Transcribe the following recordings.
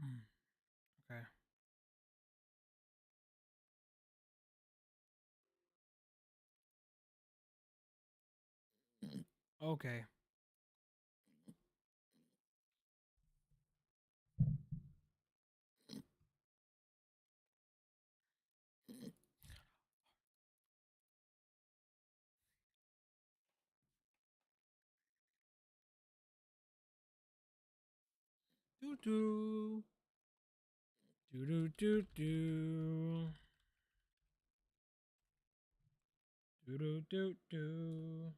Okay. Okay. Do do do do do do do do do do.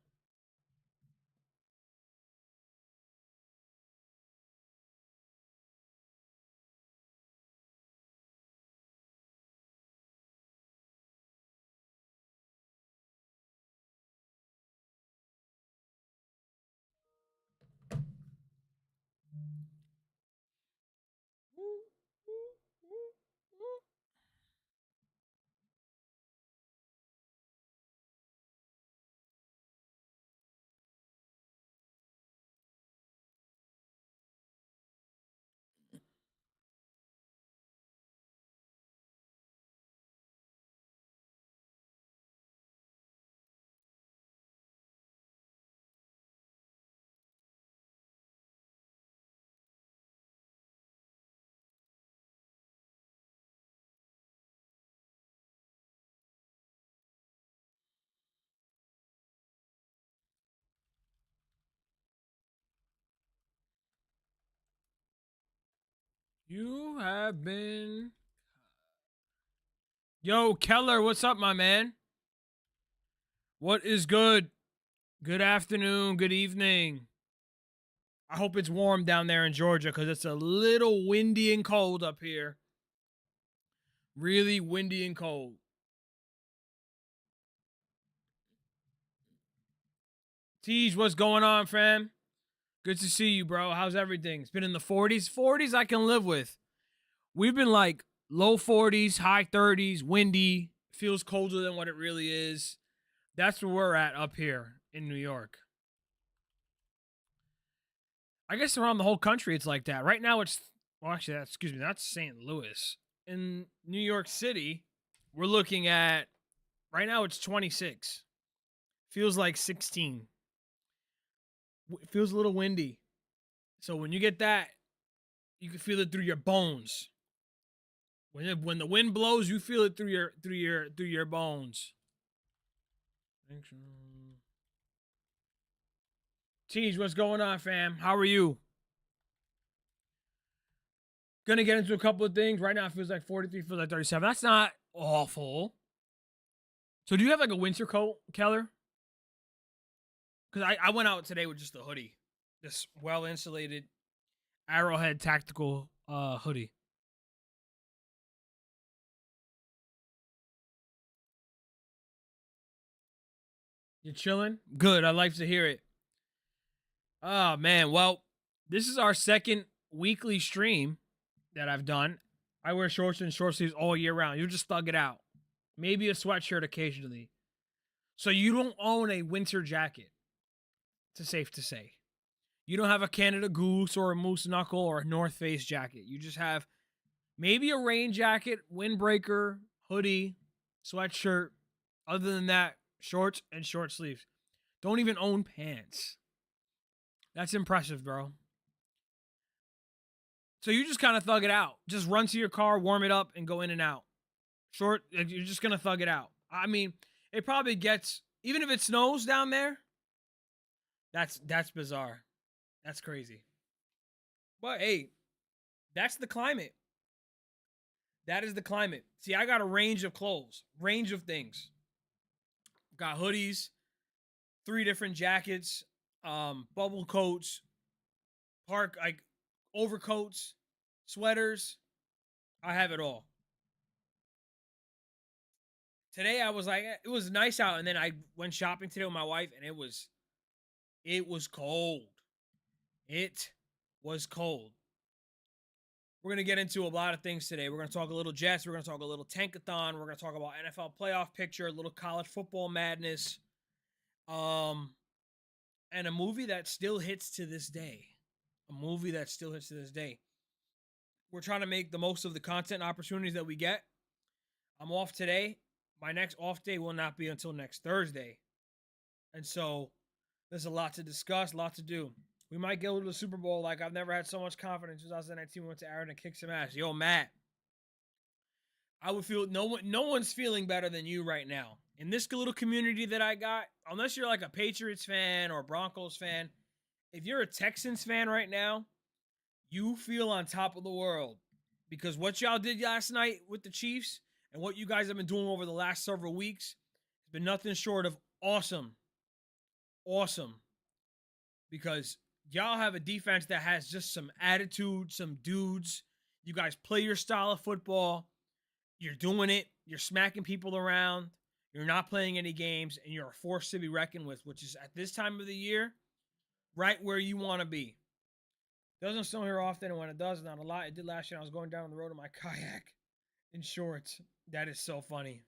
You have been. Yo, Keller, what's up, my man? What is good? Good afternoon, good evening. I hope it's warm down there in Georgia because it's a little windy and cold up here. Really windy and cold. Tej, what's going on, fam? Good to see you, bro. How's everything? It's been in the 40s. 40s I can live with. We've been like low 40s, high 30s, windy, feels colder than what it really is. That's where we're at up here in New York. I guess around the whole country it's like that. Right now it's well actually excuse me, that's St. Louis. In New York City, we're looking at right now it's 26. Feels like 16. It feels a little windy. So when you get that, you can feel it through your bones. When the wind blows, you feel it through your bones. Teej, what's going on, fam? How are you? Gonna get into a couple of things. Right now it feels like 43, feels like 37. That's not awful. So do you have like a winter coat, Keller? Because I went out today with just a hoodie. This well insulated Arrowhead tactical hoodie. You chilling? Good. I like to hear it. Oh man. Well, this is our second weekly stream that I've done. I wear shorts and short sleeves all year round. You just thug it out. Maybe a sweatshirt occasionally. So you don't own a winter jacket. It's safe to say. You don't have a Canada Goose or a Moose Knuckle or a North Face jacket. You just have maybe a rain jacket, windbreaker, hoodie, sweatshirt. Other than that, shorts and short sleeves. Don't even own pants. That's impressive, bro. So you just kind of thug it out. Just run to your car, warm it up, and go in and out. Short, you're just gonna thug it out. I mean, it probably gets even if it snows down there. That's bizarre. That's crazy. But hey, that's the climate. That is the climate. See, I got a range of clothes, range of things. Got hoodies, three different jackets, bubble coats, park like overcoats, sweaters. I have it all. Today I was like, it was nice out, and then I went shopping today with my wife, and it was cold. It was cold. We're gonna get into a lot of things today. We're gonna talk a little Jets. We're gonna talk a little Tankathon. We're gonna talk about NFL playoff picture, a little college football madness, um, and a movie that still hits to this day. A movie that still hits to this day. We're trying to make the most of the content opportunities that we get. I'm off today. My next off day will not be until next Thursday. And so there's a lot to discuss, a lot to do. We might go to the Super Bowl like I've never had so much confidence. 2019 we went to Aaron and kicked some ass. Yo, Matt, I would feel no one's feeling better than you right now. In this little community that I got, unless you're like a Patriots fan or a Broncos fan, if you're a Texans fan right now, you feel on top of the world because what y'all did last night with the Chiefs and what you guys have been doing over the last several weeks has been nothing short of awesome. Awesome. Because y'all have a defense that has just some attitude, some dudes. You guys play your style of football. You're doing it. You're smacking people around. You're not playing any games, and you're a force to be reckoned with, which is at this time of the year, right where you want to be. Doesn't snow here often, and when it does, not a lot. It did last year. I was going down the road in my kayak in shorts. That is so funny.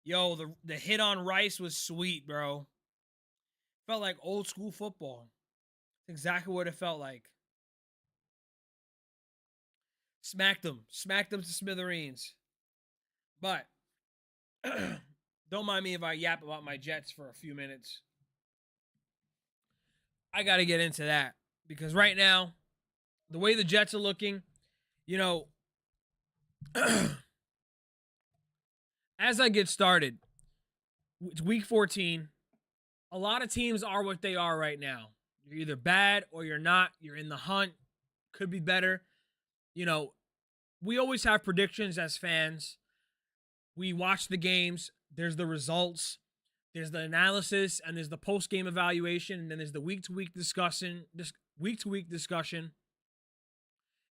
Yo, the hit on Rice was sweet, bro. Felt like old school football. That's exactly what it felt like. Smacked them to smithereens. But don't mind me if I yap about my Jets for a few minutes. I got to get into that because right now, the way the Jets are looking, you know, as I get started, it's week 14. A lot of teams are what they are right now. You're either bad or you're not. You're in the hunt. Could be better. You know, we always have predictions as fans. We watch the games. There's the results. There's the analysis, and there's the post-game evaluation, and then there's the week-to-week discussion.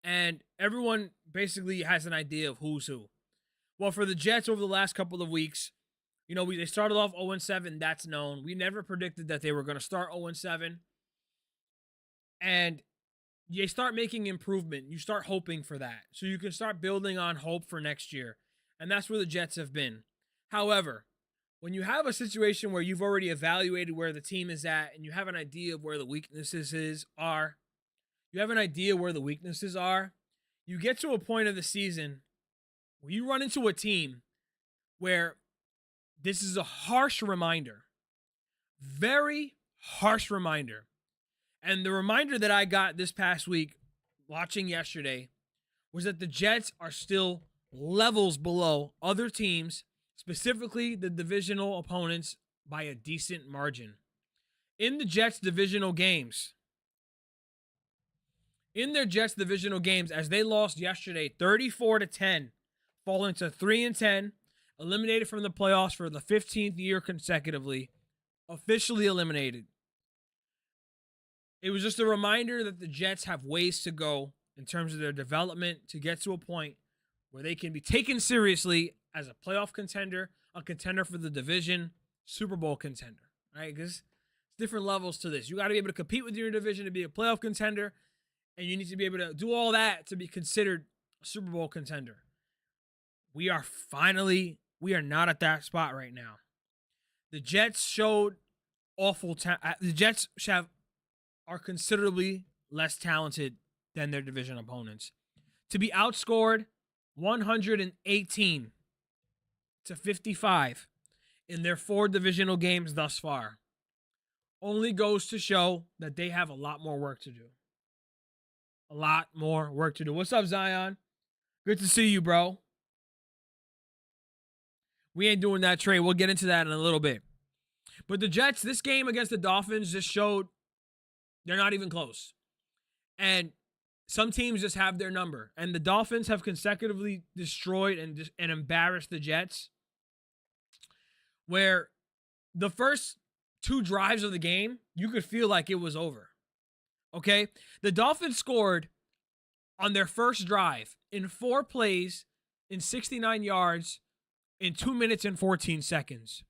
And everyone basically has an idea of who's who. Well, for the Jets over the last couple of weeks, you know, they started off 0-7. That's known. We never predicted that they were going to start 0-7. And you start making improvement. You start hoping for that. So you can start building on hope for next year. And that's where the Jets have been. However, when you have a situation where you've already evaluated where the team is at and you have an idea of where the weaknesses are, you get to a point of the season where you run into a team where this is a harsh reminder, very harsh reminder. And the reminder that I got this past week, watching yesterday, was that the Jets are still levels below other teams, specifically the divisional opponents, by a decent margin. In the Jets' divisional games, as they lost yesterday, 34-10, falling to 3-10, eliminated from the playoffs for the 15th year consecutively, officially eliminated. It was just a reminder that the Jets have ways to go in terms of their development to get to a point where they can be taken seriously as a playoff contender, a contender for the division, Super Bowl contender, right? Because it's different levels to this. You got to be able to compete with your division to be a playoff contender, and you need to be able to do all that to be considered a Super Bowl contender. We are not at that spot right now. The Jets showed awful the Jets are considerably less talented than their division opponents. To be outscored 118-55 in their 4 divisional games thus far only goes to show that they have a lot more work to do. What's up, Zion? Good to see you, bro. We ain't doing that trade. We'll get into that in a little bit. But the Jets, this game against the Dolphins just showed they're not even close. And some teams just have their number. And the Dolphins have consecutively destroyed and embarrassed the Jets, where the first 2 drives of the game, you could feel like it was over. Okay? The Dolphins scored on their first drive in 4 plays in 69 yards in 2 minutes and 14 seconds.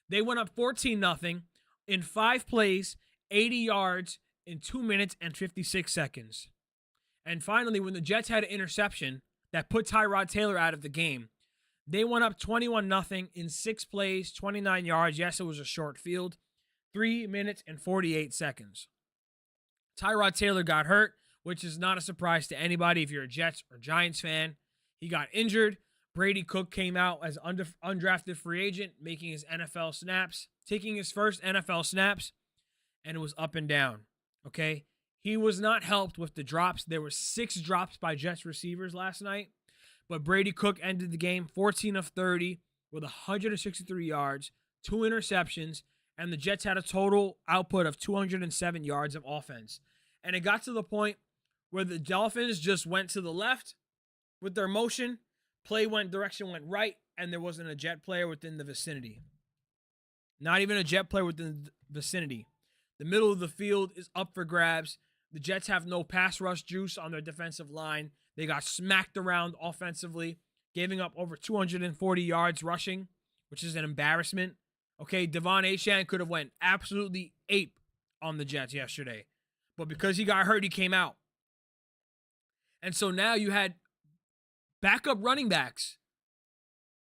They went up 14-0 in 5 plays, 80 yards in 2 minutes and 56 seconds. And finally, when the Jets had an interception that put Tyrod Taylor out of the game, they went up 21-0 in 6 plays, 29 yards. Yes, it was a short field. 3 minutes and 48 seconds. Tyrod Taylor got hurt, which is not a surprise to anybody if you're a Jets or Giants fan. He got injured. Brady Cook came out as undrafted free agent, making his NFL snaps, taking his first NFL snaps, and it was up and down. Okay? He was not helped with the drops. There were 6 drops by Jets receivers last night, but Brady Cook ended the game 14 of 30 with 163 yards, 2 interceptions, and the Jets had a total output of 207 yards of offense. And it got to the point where the Dolphins just went to the left with their motion, direction went right, and there wasn't a Jet player within the vicinity. Not even a Jet player within the vicinity. The middle of the field is up for grabs. The Jets have no pass rush juice on their defensive line. They got smacked around offensively, giving up over 240 yards rushing, which is an embarrassment. Okay, Devon Achane could have went absolutely ape on the Jets yesterday. But because he got hurt, he came out. And so now you had backup running backs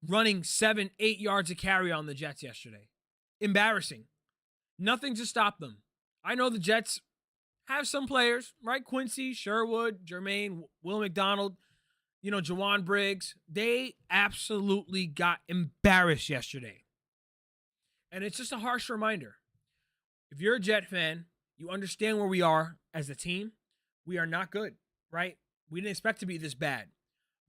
running 7-8 yards a carry on the Jets yesterday. Embarrassing. Nothing to stop them. I know the Jets have some players, right? Quincy, Sherwood, Jermaine, Will McDonald, Jawan Briggs. They absolutely got embarrassed yesterday. And it's just a harsh reminder. If you're a Jet fan, you understand where we are as a team. We are not good, right? We didn't expect to be this bad.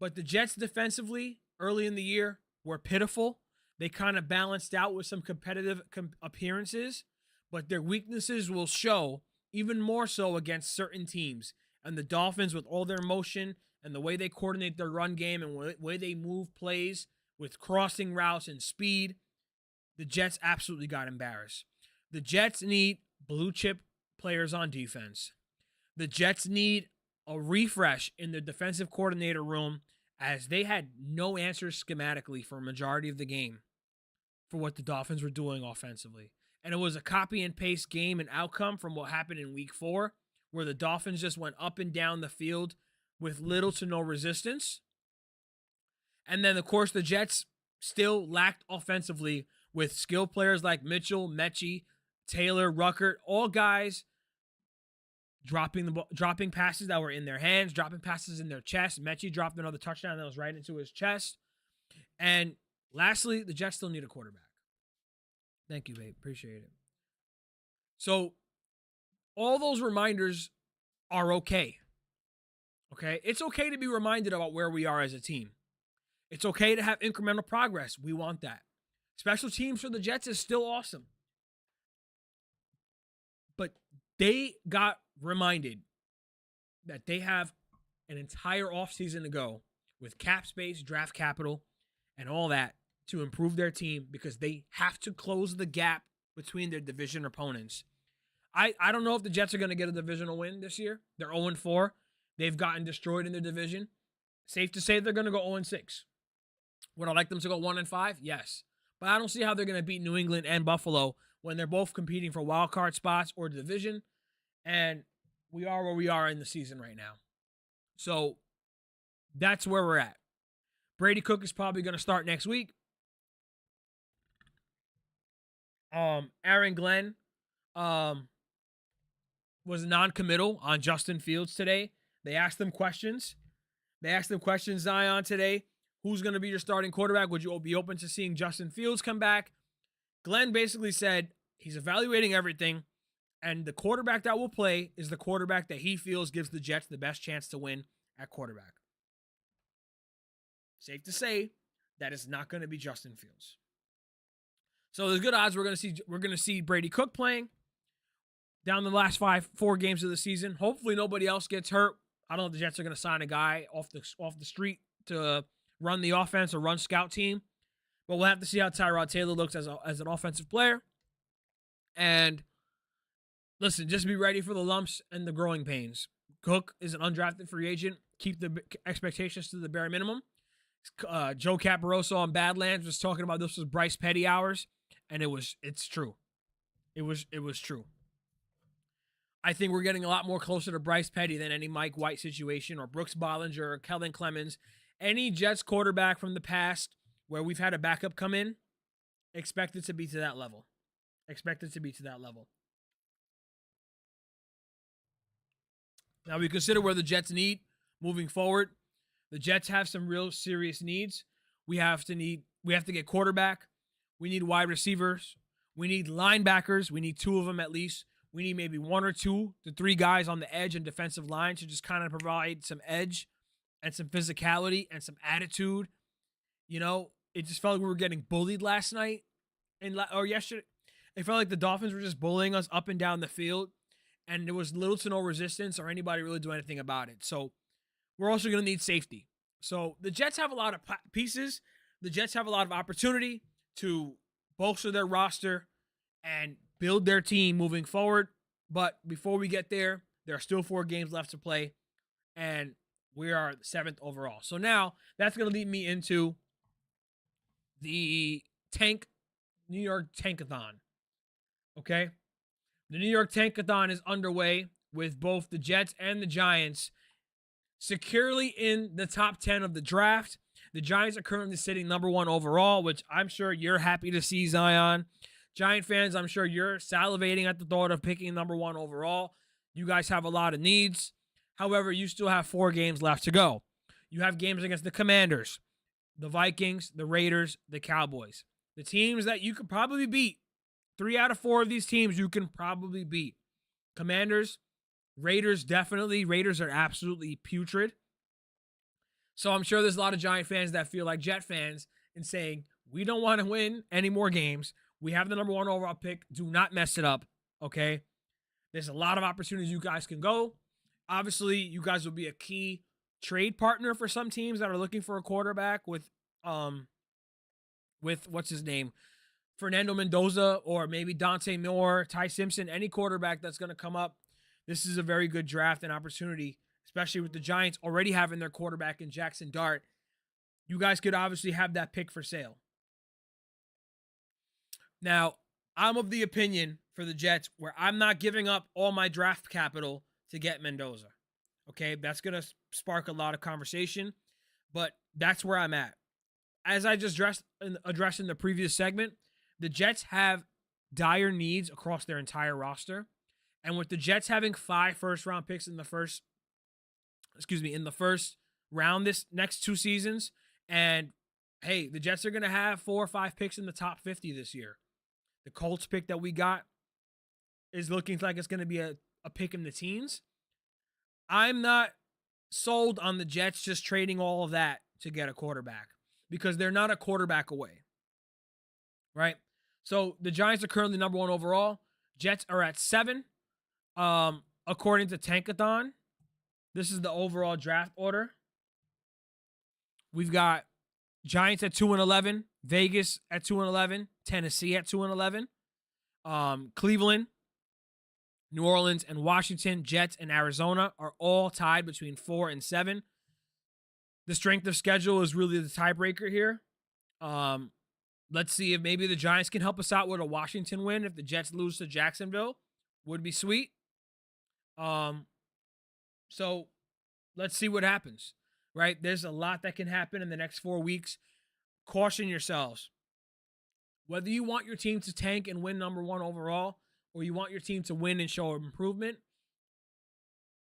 But the Jets defensively, early in the year, were pitiful. They kind of balanced out with some competitive appearances, but their weaknesses will show even more so against certain teams. And the Dolphins, with all their motion and the way they coordinate their run game and the way they move plays with crossing routes and speed, the Jets absolutely got embarrassed. The Jets need blue chip players on defense. The Jets need a refresh in the defensive coordinator room, as they had no answers schematically for a majority of the game for what the Dolphins were doing offensively. And it was a copy and paste game and outcome from what happened in week 4, where the Dolphins just went up and down the field with little to no resistance. And then, of course, the Jets still lacked offensively with skill players like Mitchell, Mechie, Taylor, Ruckert, all guys dropping passes that were in their hands, dropping passes in their chest. Mechie dropped another touchdown that was right into his chest. And lastly, the Jets still need a quarterback. Thank you, babe. Appreciate it. So all those reminders are okay. Okay? It's okay to be reminded about where we are as a team. It's okay to have incremental progress. We want that. Special teams for the Jets is still awesome. But they got reminded that they have an entire offseason to go with cap space, draft capital, and all that to improve their team, because they have to close the gap between their division opponents. I don't know if the Jets are going to get a divisional win this year. They're 0-4. They've gotten destroyed in their division. Safe to say they're going to go 0-6. Would I like them to go 1-5? Yes. But I don't see how they're going to beat New England and Buffalo when they're both competing for wild card spots or division. And we are where we are in the season right now. So that's where we're at. Brady Cook is probably going to start next week. Aaron Glenn was non-committal on Justin Fields today. They asked him questions. Zion, today. Who's going to be your starting quarterback? Would you be open to seeing Justin Fields come back? Glenn basically said he's evaluating everything, and the quarterback that will play is the quarterback that he feels gives the Jets the best chance to win at quarterback. Safe to say that it's not going to be Justin Fields. So there's good odds we're going to see Brady Cook playing down the last 4 games of the season. Hopefully nobody else gets hurt. I don't know if the Jets are going to sign a guy off the street to run the offense or run scout team. But we'll have to see how Tyrod Taylor looks as an offensive player. And listen, just be ready for the lumps and the growing pains. Cook is an undrafted free agent. Keep the expectations to the bare minimum. Joe Caporoso on Badlands was talking about this was Bryce Petty hours, and it's true. It was true. I think we're getting a lot more closer to Bryce Petty than any Mike White situation or Brooks Bollinger or Kellen Clemens. Any Jets quarterback from the past where we've had a backup come in, expect it to be to that level. Now we consider where the Jets need moving forward. The Jets have some real serious needs. We have to get quarterback. We need wide receivers. We need linebackers. We need 2 of them at least. We need maybe 1 or 2 to 3 guys on the edge and defensive line to just kind of provide some edge and some physicality and some attitude. You know, it just felt like we were getting bullied last night or yesterday. It felt like the Dolphins were just bullying us up and down the field, and there was little to no resistance or anybody really do anything about it. So we're also going to need safety. So the Jets have a lot of pieces. The Jets have a lot of opportunity to bolster their roster and build their team moving forward. But before we get there, there are still 4 games left to play, and we are 7th overall. So now that's going to lead me into the New York Tankathon. Okay? The New York Tankathon is underway with both the Jets and the Giants securely in the top 10 of the draft. The Giants are currently sitting number 1 overall, which I'm sure you're happy to see, Zion. Giant fans, I'm sure you're salivating at the thought of picking number 1 overall. You guys have a lot of needs. However, you still have 4 games left to go. You have games against the Commanders, the Vikings, the Raiders, the Cowboys. The teams that you could probably beat. 3 out of 4 of these teams you can probably beat. Commanders, Raiders, definitely. Raiders are absolutely putrid. So I'm sure there's a lot of Giant fans that feel like Jet fans and saying, we don't want to win any more games. We have the number 1 overall pick. Do not mess it up, okay? There's a lot of opportunities you guys can go. Obviously, you guys will be a key trade partner for some teams that are looking for a quarterback with what's his name? Fernando Mendoza or maybe Dante Moore, Ty Simpson, any quarterback that's going to come up. This is a very good draft and opportunity, especially with the Giants already having their quarterback in Jackson Dart. You guys could obviously have that pick for sale. Now, I'm of the opinion for the Jets where I'm not giving up all my draft capital to get Mendoza. Okay, that's going to spark a lot of conversation, but that's where I'm at. As I just addressed in the previous segment, the Jets have dire needs across their entire roster. And with the Jets having 5 first-round picks in the first round this next 2 seasons, and hey, the Jets are going to have 4 or 5 picks in the top 50 this year. The Colts pick that we got is looking like it's going to be a pick in the teens. I'm not sold on the Jets just trading all of that to get a quarterback because they're not a quarterback away, right? So the Giants are currently number 1 overall. Jets are at 7. According to Tankathon, this is the overall draft order. We've got Giants at 2-11, Vegas at 2-11, Tennessee at 2-11, Cleveland, New Orleans, and Washington, Jets, and Arizona are all tied between 4 and 7. The strength of schedule is really the tiebreaker here. Let's see if maybe the Giants can help us out with a Washington win. If the Jets lose to Jacksonville, would be sweet. So let's see what happens, right? There's a lot that can happen in the next 4 weeks. Caution yourselves. Whether you want your team to tank and win number 1 overall, or you want your team to win and show improvement,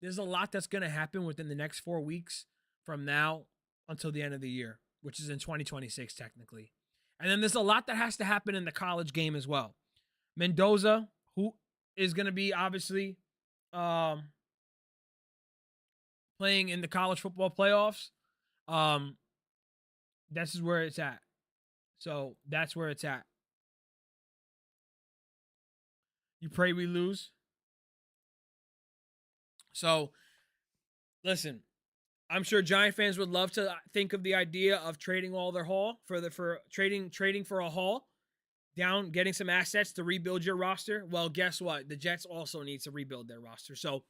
there's a lot that's going to happen within the next 4 weeks from now until the end of the year, which is in 2026 technically. And then there's a lot that has to happen in the college game as well. Mendoza, who is going to be obviously playing in the college football playoffs, this is where it's at. So that's where it's at. You pray we lose. So, listen, I'm sure Giant fans would love to think of the idea of trading all their haul trading for a haul down, getting some assets to rebuild your roster. Well, guess what? The Jets also need to rebuild their roster. So,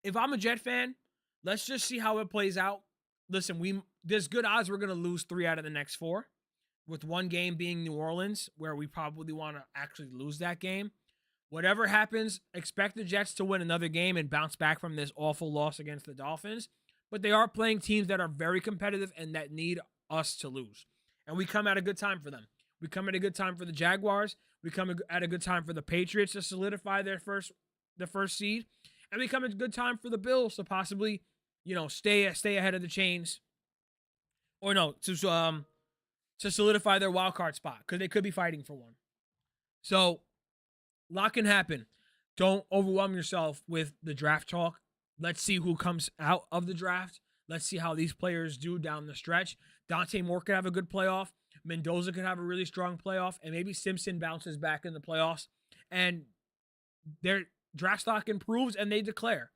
if I'm a Jet fan, let's just see how it plays out. Listen, there's good odds we're going to lose 3 out of the next 4, with one game being New Orleans, where we probably want to actually lose that game. Whatever happens, expect the Jets to win another game and bounce back from this awful loss against the Dolphins. But they are playing teams that are very competitive and that need us to lose. And we come at a good time for them. We come at a good time for the Jaguars. We come at a good time for the Patriots to solidify the first seed. and become a good time for the Bills to possibly, stay ahead of the chains, or no, to solidify their wild card spot because they could be fighting for one. So, a lot can happen. Don't overwhelm yourself with the draft talk. Let's see who comes out of the draft. Let's see how these players do down the stretch. Dante Moore could have a good playoff. Mendoza could have a really strong playoff. And maybe Simpson bounces back in the playoffs. And their draft stock improves and they declare.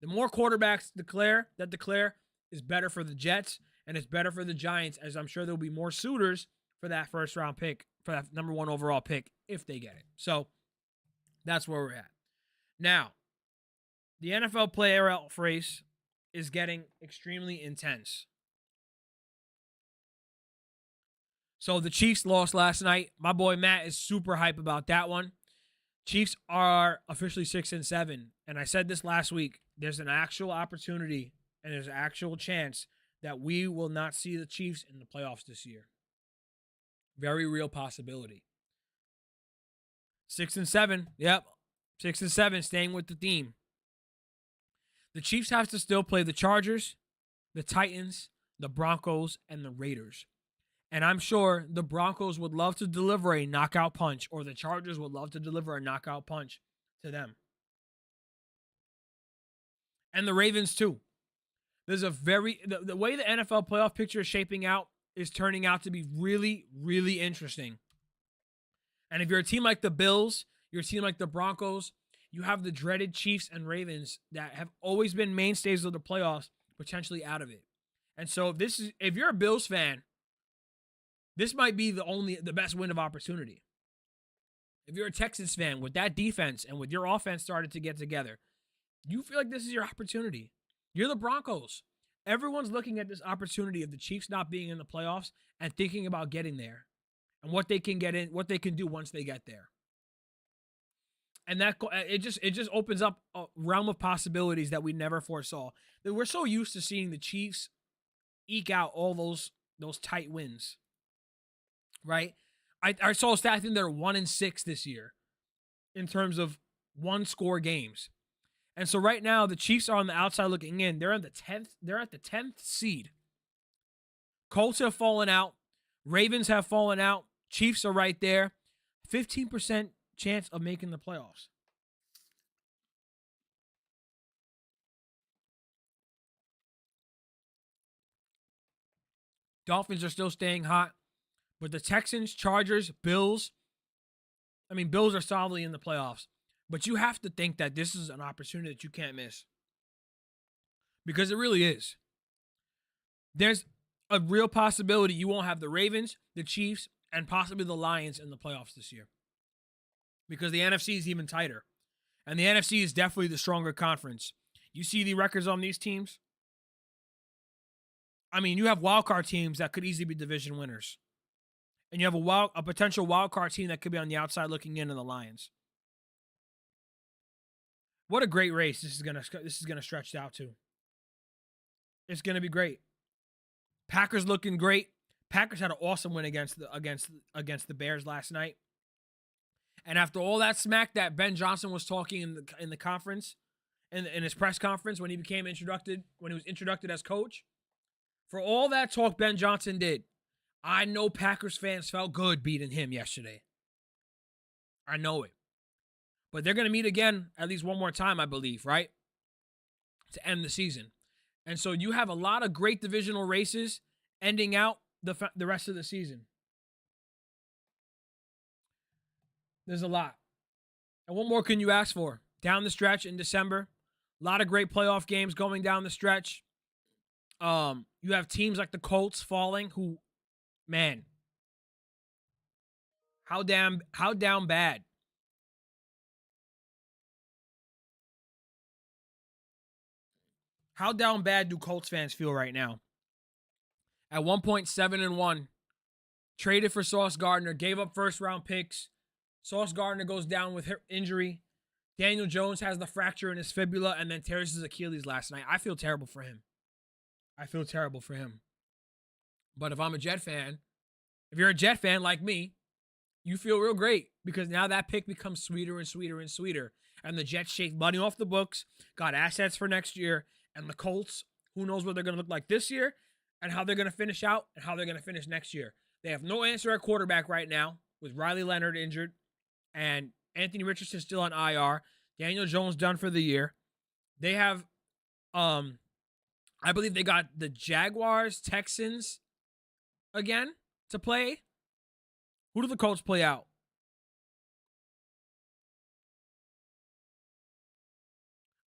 The more quarterbacks declare is better for the Jets. And it's better for the Giants, as I'm sure there'll be more suitors for that first round pick, for that number 1 overall pick, if they get it. So that's where we're at. Now, the NFL playoff race is getting extremely intense. So the Chiefs lost last night. My boy Matt is super hype about that one. Chiefs are officially 6-7. And I said this last week. There's an actual opportunity and there's an actual chance that we will not see the Chiefs in the playoffs this year. Very real possibility. 6-7. Yep. 6-7, staying with the theme. The Chiefs have to still play the Chargers, the Titans, the Broncos, and the Raiders. And I'm sure the Broncos would love to deliver a knockout punch, or the Chargers would love to deliver a knockout punch to them. And the Ravens too. There's a the way the NFL playoff picture is shaping out is turning out to be really, really interesting. And if you're a team like the Bills, you're a team like the Broncos, you have the dreaded Chiefs and Ravens that have always been mainstays of the playoffs, potentially out of it. And so if you're a Bills fan, this might be the best win of opportunity. If you're a Texans fan, with that defense and with your offense started to get together, you feel like this is your opportunity. You're the Broncos. Everyone's looking at this opportunity of the Chiefs not being in the playoffs and thinking about getting there and what they can get in, what they can do once they get there. And that it just opens up a realm of possibilities that we never foresaw. That we're so used to seeing the Chiefs eke out all those tight wins, right? I saw a stat, I think they're 1-6 this year in terms of one-score games. And so right now the Chiefs are on the outside looking in. They're at the 10th seed. Colts have fallen out. Ravens have fallen out. Chiefs are right there. 15% chance of making the playoffs. Dolphins are still staying hot. But the Texans, Chargers, Bills, Bills are solidly in the playoffs. But you have to think that this is an opportunity that you can't miss. Because it really is. There's a real possibility you won't have the Ravens, the Chiefs, and possibly the Lions in the playoffs this year. Because the NFC is even tighter. And the NFC is definitely the stronger conference. You see the records on these teams? You have wildcard teams that could easily be division winners. And you have a potential wildcard team that could be on the outside looking in the Lions. What a great race this is gonna stretch out to. It's gonna be great. Packers looking great. Packers had an awesome win against the Bears last night. And after all that smack that Ben Johnson was talking in the conference, in his press conference when he was introduced as coach, for all that talk Ben Johnson did, I know Packers fans felt good beating him yesterday. I know it. But they're going to meet again at least one more time, I believe, right? To end the season. And so you have a lot of great divisional races ending out the rest of the season. There's a lot. And what more can you ask for? Down the stretch in December, a lot of great playoff games going down the stretch. You have teams like the Colts falling who, man, how down bad. How down bad do Colts fans feel right now? At 1.7-1, traded for Sauce Gardner, gave up first-round picks. Sauce Gardner goes down with injury. Daniel Jones has the fracture in his fibula and then tears his Achilles last night. I feel terrible for him. But if I'm a Jet fan, if you're a Jet fan like me, you feel real great because now that pick becomes sweeter and sweeter and sweeter. And the Jets shaved money off the books, got assets for next year. And the Colts, who knows what they're going to look like this year and how they're going to finish out and how they're going to finish next year. They have no answer at quarterback right now with Riley Leonard injured and Anthony Richardson still on IR. Daniel Jones done for the year. They have, I believe they got the Jaguars, Texans again to play. Who do the Colts play out?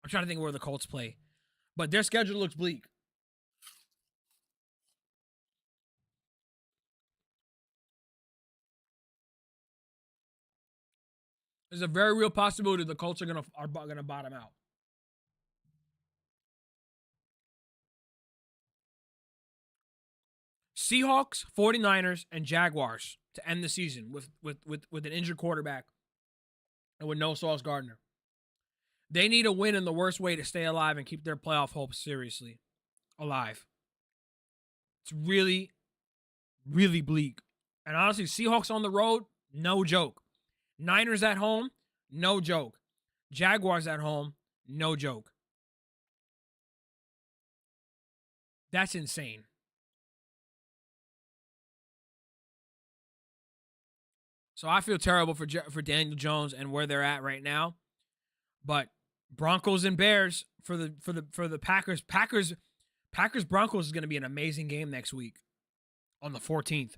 I'm trying to think where the Colts play. But their schedule looks bleak. There's a very real possibility the Colts are gonna bottom out. Seahawks, 49ers, and Jaguars to end the season with an injured quarterback and with no Sauce Gardner. They need a win in the worst way to stay alive and keep their playoff hopes seriously alive. It's really, really bleak. And honestly, Seahawks on the road, no joke. Niners at home, no joke. Jaguars at home, no joke. That's insane. So I feel terrible for Daniel Jones and where they're at right now. But Broncos and Bears for the Packers. Packers Broncos is going to be an amazing game next week on the 14th.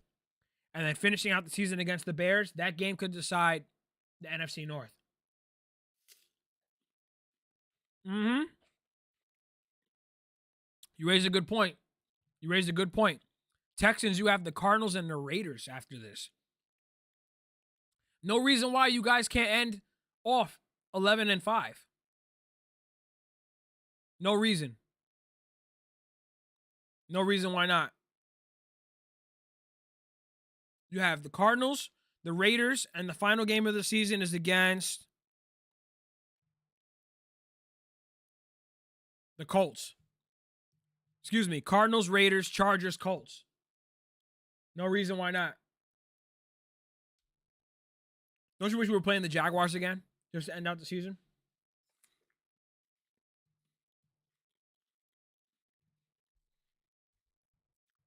And then finishing out the season against the Bears, that game could decide the NFC North. You raise a good point. Texans, you have the Cardinals and the Raiders after this. No reason why you guys can't end off 11-5. No reason. No reason why not. You have the Cardinals, the Raiders, and the final game of the season is against the Colts. Excuse me, Cardinals, Raiders, Chargers, Colts. No reason why not. Don't you wish we were playing the Jaguars again just to end out the season?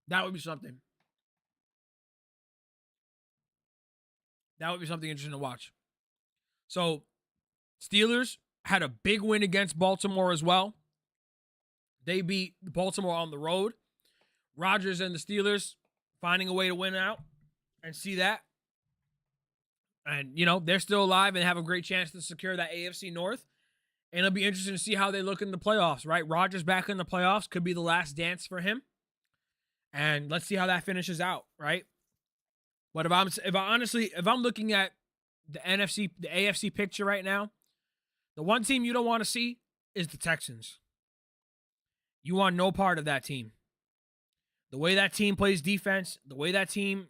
That would be something. That would be something interesting to watch. So, Steelers had a big win against Baltimore as well. They beat Baltimore on the road. Rodgers and the Steelers finding a way to win out and see that. And, they're still alive and have a great chance to secure that AFC North. And it'll be interesting to see how they look in the playoffs, right? Rodgers back in the playoffs could be the last dance for him. And let's see how that finishes out, right? But if I'm looking at the AFC picture right now, the one team you don't want to see is the Texans. You want no part of that team. The way that team plays defense, the way that team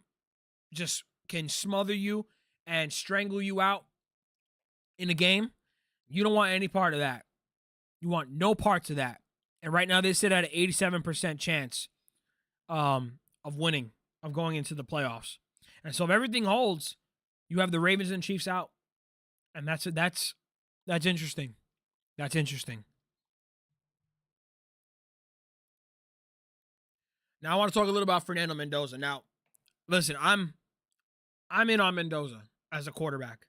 just can smother you and strangle you out in a game, you don't want any part of that. You want no parts of that. And right now they sit at an 87% chance of winning, of going into the playoffs. And so if everything holds, you have the Ravens and Chiefs out. And that's interesting. That's interesting. Now I want to talk a little about Fernando Mendoza. Now, listen, I'm in on Mendoza as a quarterback.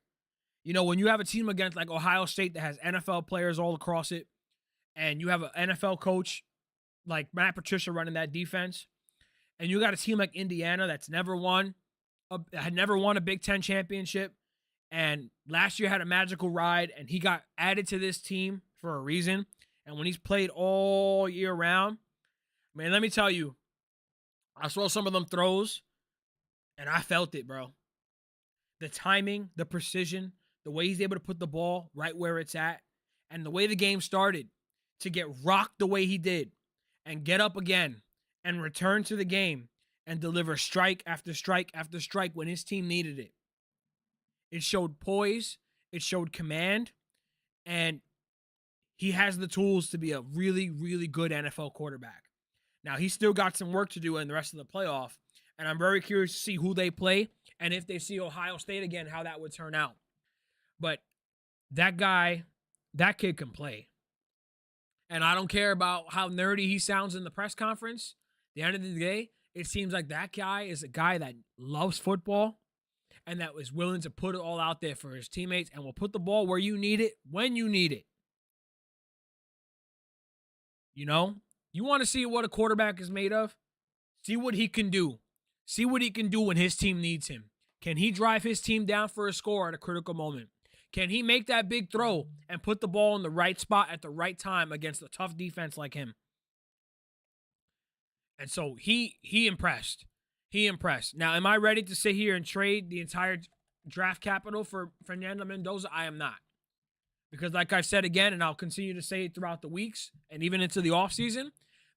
When you have a team against like Ohio State that has NFL players all across it, and you have an NFL coach like Matt Patricia running that defense, and you got a team like Indiana that's had never won a Big Ten championship, and last year had a magical ride, and he got added to this team for a reason. And when he's played all year round, man, let me tell you, I saw some of them throws, and I felt it, bro. The timing, the precision, the way he's able to put the ball right where it's at, and the way the game started to get rocked the way he did and get up again and return to the game and deliver strike after strike after strike when his team needed it. It showed poise, it showed command, and he has the tools to be a really, really good NFL quarterback. Now, he's still got some work to do in the rest of the playoff, and I'm very curious to see who they play and if they see Ohio State again, how that would turn out. But that guy that kid can play. And I don't care about how nerdy he sounds in the press conference. At the end of the day, it seems like that guy is a guy that loves football and that was willing to put it all out there for his teammates and will put the ball where you need it when you need it. You know, you want to see what a quarterback is made of? See what he can do. See what he can do when his team needs him. Can he drive his team down for a score at a critical moment? Can he make that big throw and put the ball in the right spot at the right time against a tough defense like him? And so he impressed. He impressed. Now, am I ready to sit here and trade the entire draft capital for Fernando Mendoza? I am not. Because like I've said again, and I'll continue to say it throughout the weeks and even into the offseason,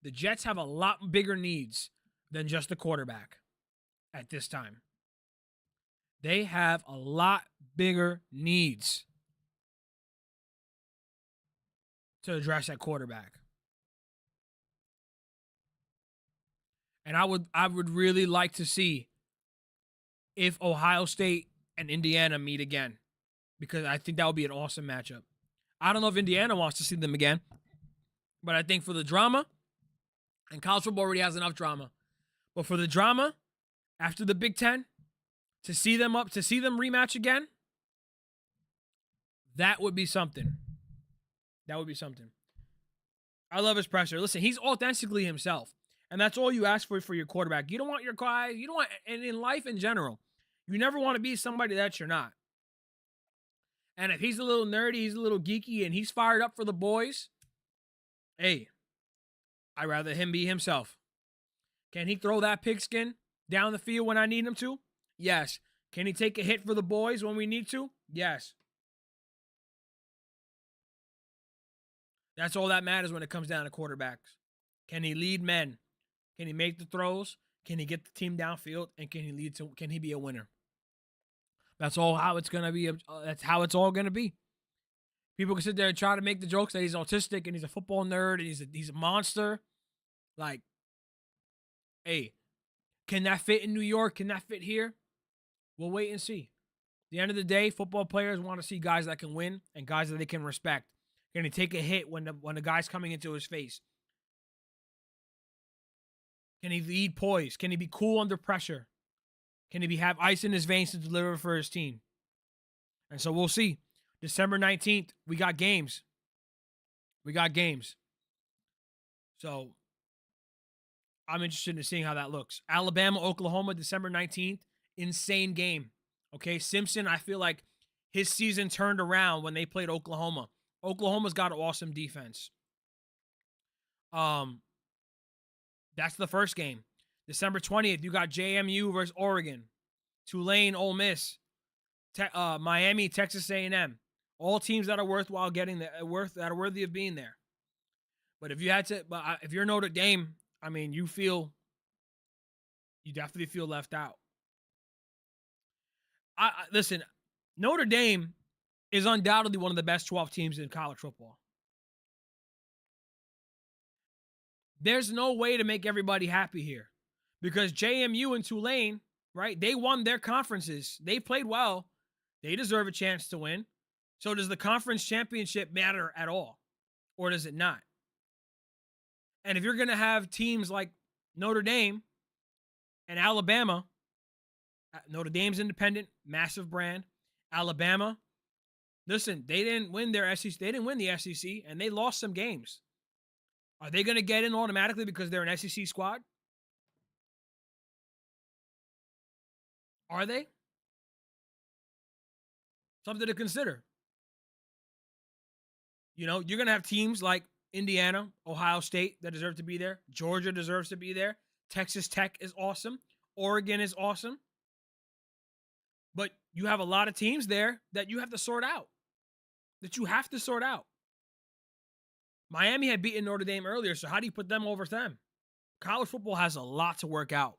the Jets have a lot bigger needs than just the quarterback at this time. They have a lot bigger needs to address at quarterback. And I would really like to see if Ohio State and Indiana meet again, because I think that would be an awesome matchup. I don't know if Indiana wants to see them again, but I think for the drama, and college football already has enough drama, but for the drama, after the Big Ten, to see them rematch again, that would be something. That would be something. I love his pressure. Listen, he's authentically himself. And that's all you ask for your quarterback. You don't want your guy, you don't want, and in life in general, you never want to be somebody that you're not. And if he's a little nerdy, he's a little geeky, and he's fired up for the boys, hey, I'd rather him be himself. Can he throw that pigskin down the field when I need him to? Yes. Can he take a hit for the boys when we need to? Yes. That's all that matters when it comes down to quarterbacks. Can he lead men? Can he make the throws? Can he get the team downfield? And can he be a winner? That's all how it's gonna be. That's how it's all gonna be. People can sit there and try to make the jokes that he's autistic and he's a football nerd and he's a monster. Like, hey, can that fit in New York? Can that fit here? We'll wait and see. At the end of the day, football players want to see guys that can win and guys that they can respect. Can he take a hit when the guy's coming into his face? Can he lead poise? Can he be cool under pressure? Can he have ice in his veins to deliver for his team? And so we'll see. December 19th, we got games. So I'm interested in seeing how that looks. Alabama, Oklahoma, December 19th. Insane game. Okay, Simpson, I feel like his season turned around when they played Oklahoma. Oklahoma's got an awesome defense. That's the first game. December 20th, you got JMU versus Oregon. Tulane, Ole Miss. Miami, Texas A&M. All teams that are worthwhile that are worthy of being there. But if you're Notre Dame, I mean, you definitely feel left out. Listen, Notre Dame is undoubtedly one of the best 12 teams in college football. There's no way to make everybody happy here because JMU and Tulane, right? They won their conferences. They played well. They deserve a chance to win. So does the conference championship matter at all? Or does it not? And if you're going to have teams like Notre Dame and Alabama, Notre Dame's independent, massive brand. Alabama, listen, they didn't win their SEC. They didn't win the SEC, and they lost some games. Are they going to get in automatically because they're an SEC squad? Are they? Something to consider. You know, you're going to have teams like Indiana, Ohio State that deserve to be there. Georgia deserves to be there. Texas Tech is awesome. Oregon is awesome. But you have a lot of teams there that you have to sort out. Miami had beaten Notre Dame earlier, so how do you put them over them? College football has a lot to work out.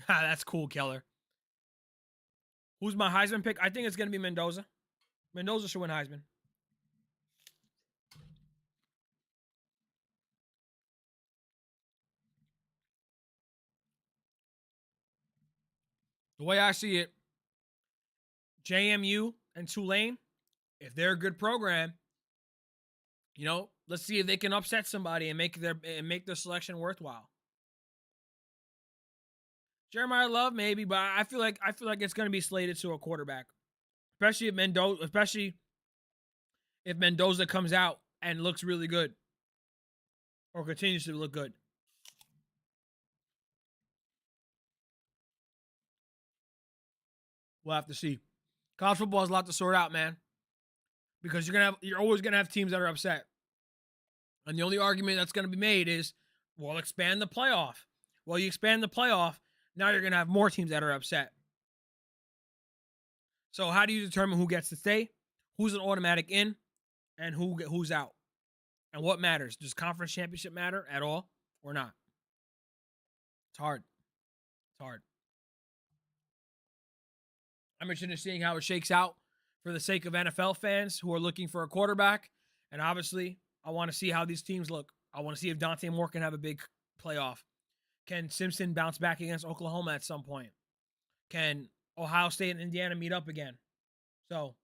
That's cool, Keller. Who's my Heisman pick? I think it's going to be Mendoza. Mendoza should win Heisman. The way I see it, JMU and Tulane, if they're a good program, let's see if they can upset somebody and make their selection worthwhile. Jeremiah Love, maybe, but I feel like it's going to be slated to a quarterback, especially if Mendoza comes out and looks really good or continues to look good. We'll have to see. College football has a lot to sort out, man, because you're always gonna have teams that are upset, and the only argument that's going to be made is, well, expand the playoff. Well, you expand the playoff, now you're going to have more teams that are upset. So how do you determine who gets to stay, who's an automatic in, and who's out? And what matters? Does conference championship matter at all or not? It's hard. I'm interested in seeing how it shakes out for the sake of NFL fans who are looking for a quarterback. And obviously, I want to see how these teams look. I want to see if Dante Moore can have a big playoff. Can Simpson bounce back against Oklahoma at some point? Can Ohio State and Indiana meet up again? So,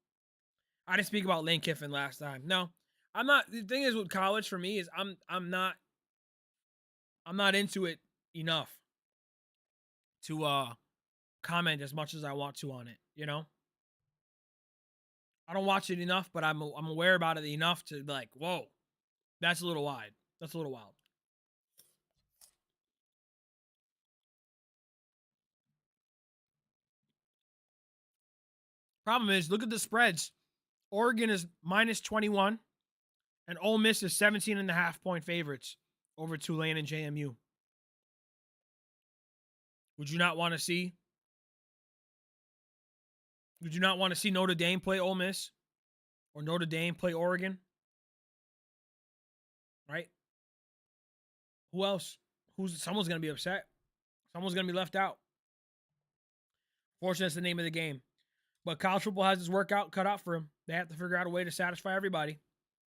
I didn't speak about Lane Kiffin last time. No, I'm not. The thing is with college for me is I'm not into it enough to comment as much as I want to on it. I don't watch it enough, but I'm aware about it enough to be like, whoa, that's a little wide. That's a little wild. Problem is, look at the spreads. Oregon is minus 21, and Ole Miss is 17.5-point favorites over Tulane and JMU. Would you not want to see? Would you not want to see Notre Dame play Ole Miss or Notre Dame play Oregon? Right? Who else? Someone's going to be upset. Someone's going to be left out. Fortunately, that's the name of the game. But college football has its workout cut out for them. They have to figure out a way to satisfy everybody.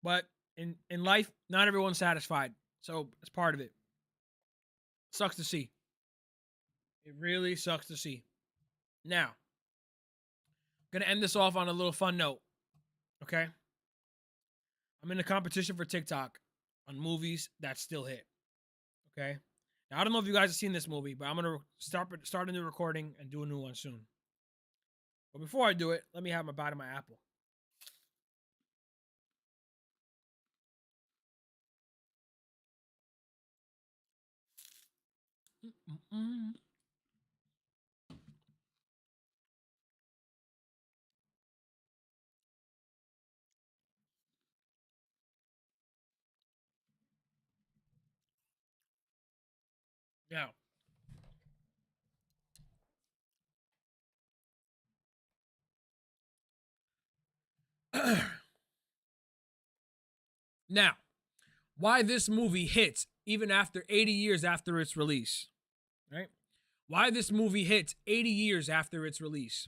But in life, not everyone's satisfied. So it's part of it. Sucks to see. It really sucks to see. Now, I'm going to end this off on a little fun note. Okay? I'm in a competition for TikTok on movies that still hit. Okay? Now, I don't know if you guys have seen this movie, but I'm going to start a new recording and do a new one soon. But before I do it, let me have my bite of my apple. Now, now, why this movie hits even after 80 years after its release, right? Why this movie hits 80 years after its release.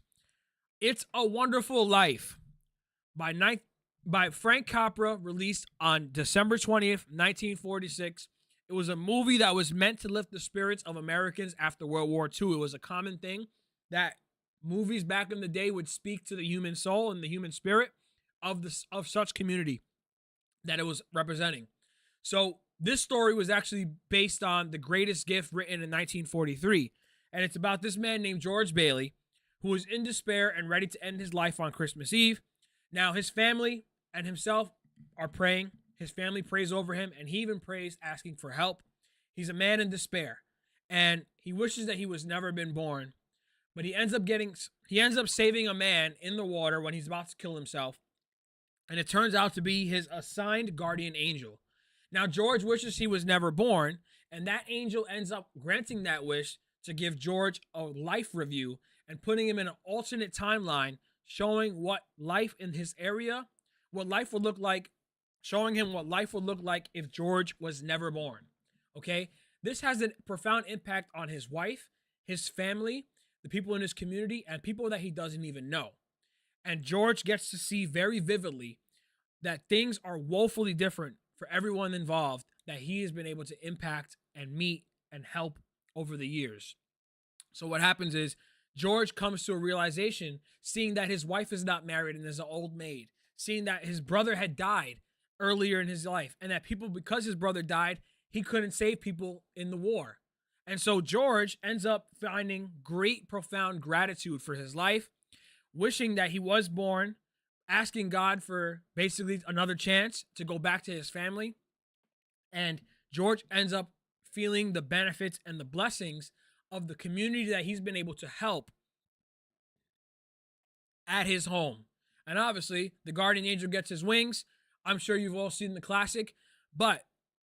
It's a Wonderful Life by Frank Capra, released on December 20th, 1946. It was a movie that was meant to lift the spirits of Americans after World War II. It was a common thing that movies back in the day would speak to the human soul and the human spirit of such community that it was representing. So this story was actually based on The Greatest Gift, written in 1943. And it's about this man named George Bailey, who was in despair and ready to end his life on Christmas Eve. Now, his family and himself are praying. His family prays over him, and he even prays asking for help. He's a man in despair, and he wishes that he was never been born. But he ends up saving a man in the water when he's about to kill himself. And it turns out to be his assigned guardian angel. Now, George wishes he was never born, and that angel ends up granting that wish to give George a life review and putting him in an alternate timeline, showing what life in his area, what life would look like, showing him what life would look like if George was never born. Okay? This has a profound impact on his wife, his family, the people in his community, and people that he doesn't even know. And George gets to see very vividly that things are woefully different for everyone involved that he has been able to impact and meet and help over the years. So what happens is George comes to a realization, seeing that his wife is not married and is an old maid, seeing that his brother had died earlier in his life, and that people, because his brother died, he couldn't save people in the war. And so George ends up finding great, profound gratitude for his life, wishing that he was born, asking God for basically another chance to go back to his family. And George ends up feeling the benefits and the blessings of the community that he's been able to help at his home. And obviously, the guardian angel gets his wings. I'm sure you've all seen the classic, but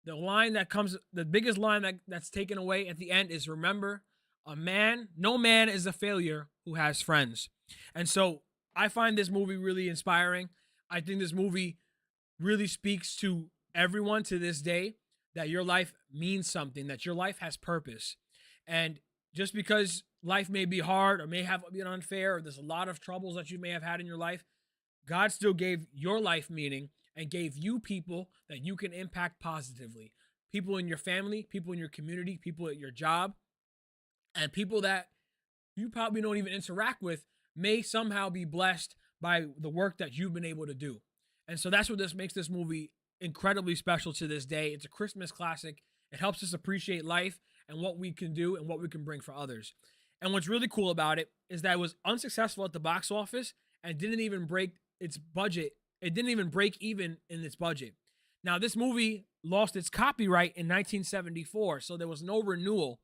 the line that comes, the biggest line that's taken away at the end is, remember, no man is a failure who has friends. And so I find this movie really inspiring. I think this movie really speaks to everyone to this day, that your life means something, that your life has purpose. And just because life may be hard or may have been unfair, or there's a lot of troubles that you may have had in your life, God still gave your life meaning and gave you people that you can impact positively. People in your family, people in your community, people at your job, and people that you probably don't even interact with may somehow be blessed by the work that you've been able to do. And so that's what this makes this movie incredibly special to this day. It's a Christmas classic. It helps us appreciate life and what we can do and what we can bring for others. And what's really cool about it is that it was unsuccessful at the box office and didn't even break its budget. It didn't even break even in its budget. Now, this movie lost its copyright in 1974, so there was no renewal.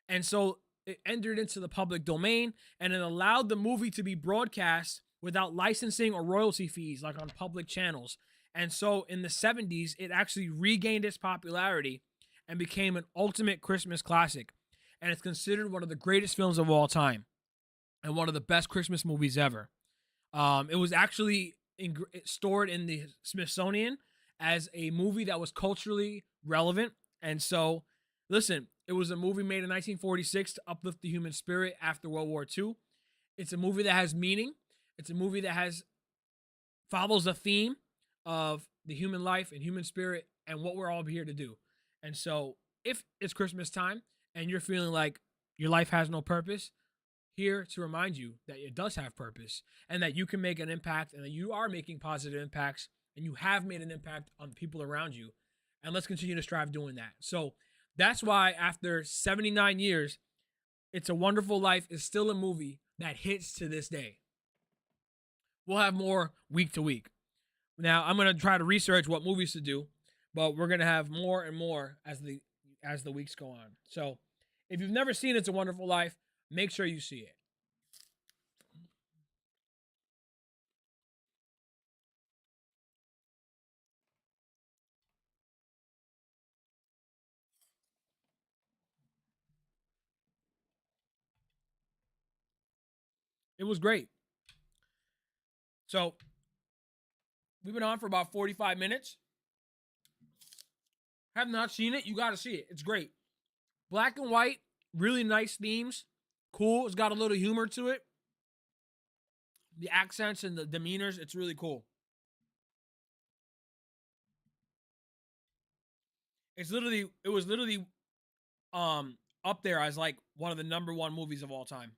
And so it entered into the public domain, and it allowed the movie to be broadcast without licensing or royalty fees, like on public channels. And so in the 70s, it actually regained its popularity and became an ultimate Christmas classic. And it's considered one of the greatest films of all time and one of the best Christmas movies ever. It was actually stored in the Smithsonian as a movie that was culturally relevant. And so, listen, it was a movie made in 1946 to uplift the human spirit after World War II. It's a movie that has meaning. It's a movie that follows a theme of the human life and human spirit and what we're all here to do. And so, if it's Christmas time and you're feeling like your life has no purpose, here to remind you that it does have purpose and that you can make an impact and that you are making positive impacts and you have made an impact on people around you. And let's continue to strive doing that. So that's why after 79 years, It's a Wonderful Life is still a movie that hits to this day. We'll have more week to week. Now, I'm going to try to research what movies to do, but we're going to have more and more as the weeks go on. So if you've never seen It's a Wonderful Life, make sure you see it. It was great. So we've been on for about 45 minutes. Have not seen it, you got to see it. It's great. Black and white, really nice themes. Cool. It's got a little humor to it. The accents and the demeanors, it's really cool. It was literally up there as like one of the number one movies of all time.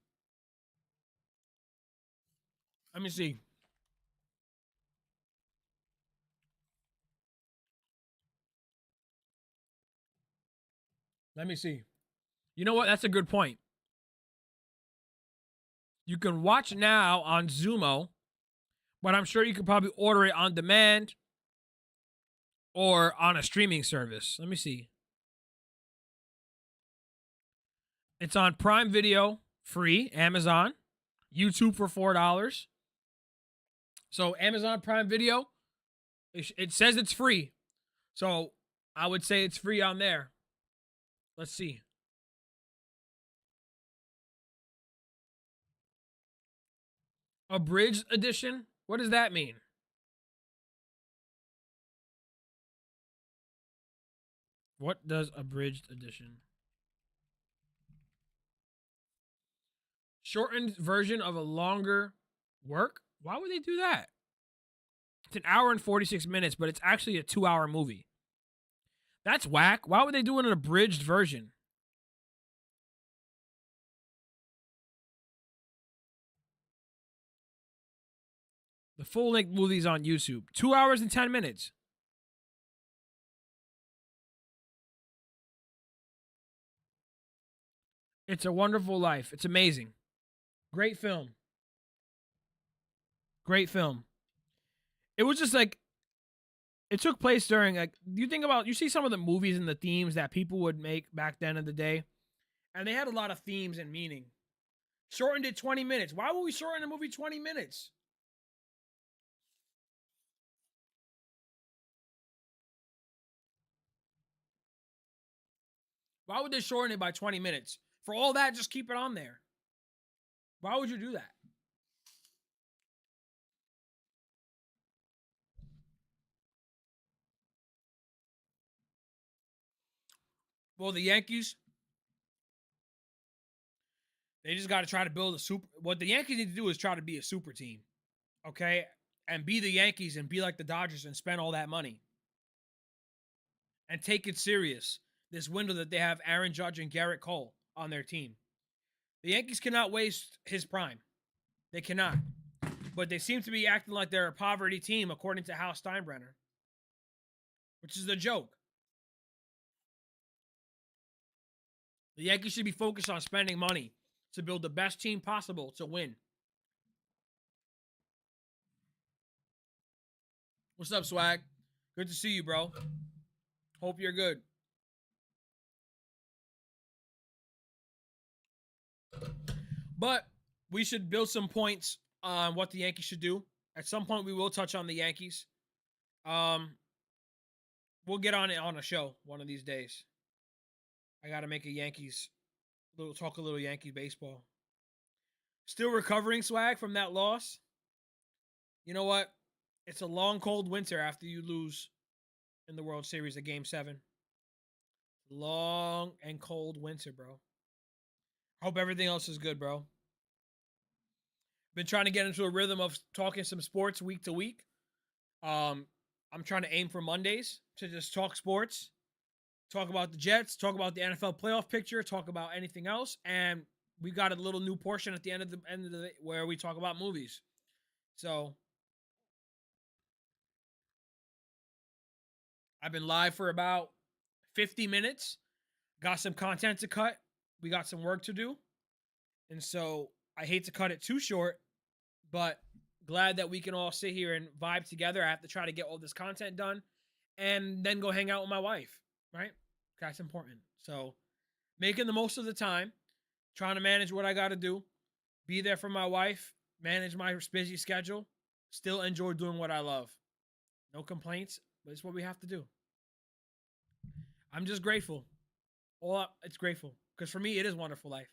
Let me see. Let me see. You know what? That's a good point. You can watch now on Zumo, but I'm sure you could probably order it on demand or on a streaming service. Let me see. It's on Prime Video, free, Amazon, YouTube for $4. So Amazon Prime Video, it says it's free. So I would say it's free on there. Let's see. Abridged edition? What does that mean? What does abridged edition? Shortened version of a longer work? Why would they do that? It's an hour and 46 minutes, but it's actually a 2-hour movie. That's whack. Why would they do an abridged version? The full-length movie's on YouTube. 2 hours and 10 minutes. It's a Wonderful Life. It's amazing. Great film. Great film. It was just like, it took place during, like, you see some of the movies and the themes that people would make back then in the day, and they had a lot of themes and meaning. Shortened it 20 minutes. Why would we shorten a movie 20 minutes? Why would they shorten it by 20 minutes? For all that, just keep it on there. Why would you do that? Well, the Yankees, they just got to try to build a super. What the Yankees need to do is try to be a super team, okay? And be the Yankees and be like the Dodgers and spend all that money. And take it serious. This window that they have Aaron Judge and Garrett Cole on their team. The Yankees cannot waste his prime. They cannot. But they seem to be acting like they're a poverty team, according to Hal Steinbrenner, which is a joke. The Yankees should be focused on spending money to build the best team possible to win. What's up, Swag? Good to see you, bro. Hope you're good. But we should build some points on what the Yankees should do. At some point, we will touch on the Yankees. We'll get on it on a show one of these days. I got to make a Yankees, talk a little Yankee baseball. Still recovering, Swag, from that loss. You know what? It's a long, cold winter after you lose in the World Series at Game 7. Long and cold winter, bro. Hope everything else is good, bro. Been trying to get into a rhythm of talking some sports week to week. I'm trying to aim for Mondays to just talk sports, talk about the Jets, talk about the NFL playoff picture, talk about anything else, and we got a little new portion at the end of the day where we talk about movies. So I've been live for about 50 minutes. Got some content to cut. We got some work to do. And so I hate to cut it too short, but glad that we can all sit here and vibe together. I have to try to get all this content done and then go hang out with my wife, right? That's important. So making the most of the time, trying to manage what I got to do, be there for my wife, manage my busy schedule, still enjoy doing what I love. No complaints, but it's what we have to do. I'm just grateful. It's grateful because for me, it is Wonderful Life.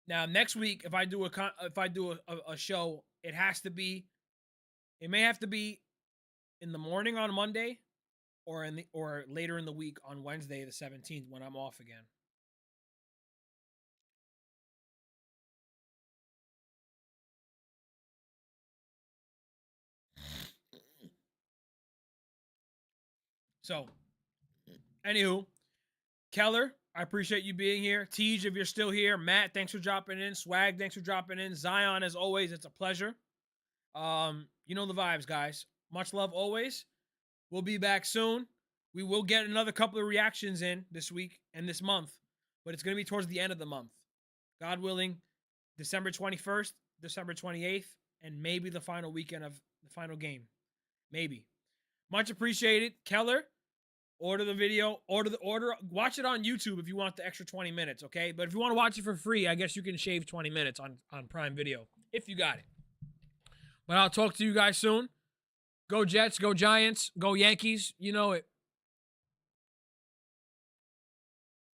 Now next week, if I do a show, it may have to be in the morning on Monday, or later in the week on Wednesday the 17th when I'm off again. So, anywho, Keller, I appreciate you being here. Tej, if you're still here. Matt, thanks for dropping in. Swag, thanks for dropping in. Zion, as always, it's a pleasure. You know the vibes, guys. Much love always. We'll be back soon. We will get another couple of reactions in this week and this month, but it's going to be towards the end of the month. God willing, December 21st, December 28th, and maybe the final weekend of the final game. Maybe. Much appreciated. Keller, order the video, watch it on YouTube if you want the extra 20 minutes, okay? But if you want to watch it for free, I guess you can shave 20 minutes on Prime Video, if you got it. But I'll talk to you guys soon. Go Jets, go Giants, go Yankees. You know it.